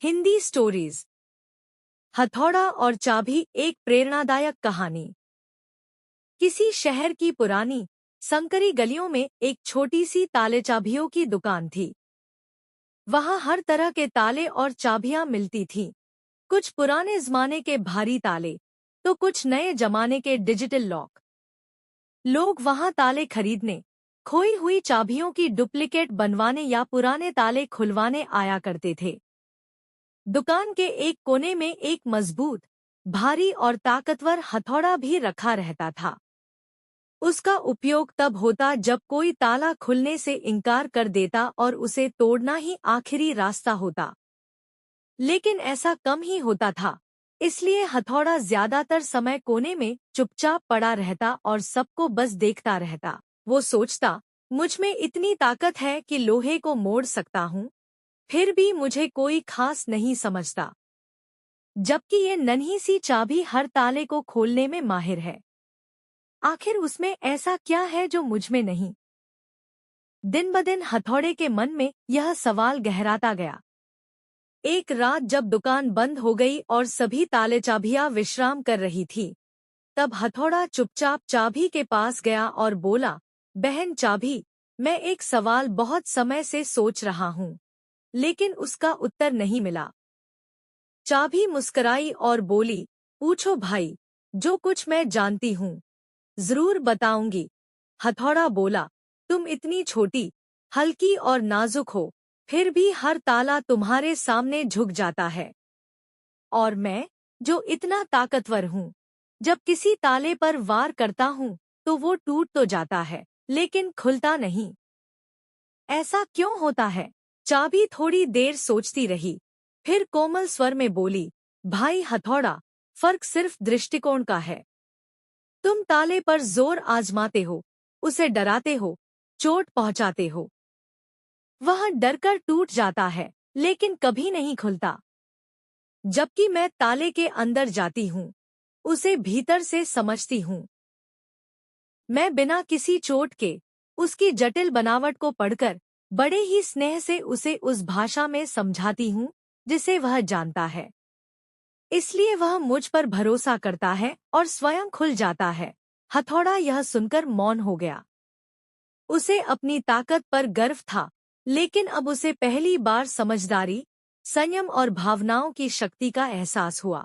Hindi stories. हथौड़ा और चाबी, एक प्रेरणादायक कहानी। किसी शहर की पुरानी संकरी गलियों में एक छोटी सी ताले चाबियों की दुकान थी। वहां हर तरह के ताले और चाबियां मिलती थीं। कुछ पुराने जमाने के भारी ताले, तो कुछ नए जमाने के डिजिटल लॉक। लोग वहां ताले खरीदने, खोई हुई चाबियों की डुप्लीकेट बनवाने या पुराने ताले खुलवाने आया करते थे। दुकान के एक कोने में एक मजबूत, भारी और ताकतवर हथौड़ा भी रखा रहता था। उसका उपयोग तब होता जब कोई ताला खुलने से इनकार कर देता और उसे तोड़ना ही आखिरी रास्ता होता। लेकिन ऐसा कम ही होता था, इसलिए हथौड़ा ज्यादातर समय कोने में चुपचाप पड़ा रहता और सबको बस देखता रहता। वो सोचता, मुझ में इतनी ताकत है कि लोहे को मोड़ सकता हूँ, फिर भी मुझे कोई खास नहीं समझता, जबकि ये नन्ही सी चाबी हर ताले को खोलने में माहिर है। आखिर उसमें ऐसा क्या है जो मुझ में नहीं? दिन ब दिन हथौड़े के मन में यह सवाल गहराता गया। एक रात जब दुकान बंद हो गई और सभी ताले चाबियां विश्राम कर रही थी, तब हथौड़ा चुपचाप चाबी के पास गया और बोला, बहन चाबी, मैं एक सवाल बहुत समय से सोच रहा हूँ, लेकिन उसका उत्तर नहीं मिला। चाबी मुस्कराई और बोली, पूछो भाई, जो कुछ मैं जानती हूँ जरूर बताऊंगी। हथौड़ा बोला, तुम इतनी छोटी, हल्की और नाजुक हो, फिर भी हर ताला तुम्हारे सामने झुक जाता है। और मैं, जो इतना ताकतवर हूँ, जब किसी ताले पर वार करता हूँ तो वो टूट तो जाता है, लेकिन खुलता नहीं। ऐसा क्यों होता है? चाबी थोड़ी देर सोचती रही, फिर कोमल स्वर में बोली, भाई हथौड़ा, फर्क सिर्फ दृष्टिकोण का है। तुम ताले पर जोर आजमाते हो, उसे डराते हो, चोट पहुंचाते हो। वह डरकर टूट जाता है, लेकिन कभी नहीं खुलता। जबकि मैं ताले के अंदर जाती हूँ, उसे भीतर से समझती हूँ। मैं बिना किसी चोट के, उसकी जटिल बनावट को पढ़कर, बड़े ही स्नेह से उसे उस भाषा में समझाती हूँ जिसे वह जानता है। इसलिए वह मुझ पर भरोसा करता है और स्वयं खुल जाता है। हथौड़ा यह सुनकर मौन हो गया। उसे अपनी ताकत पर गर्व था, लेकिन अब उसे पहली बार समझदारी, संयम और भावनाओं की शक्ति का एहसास हुआ।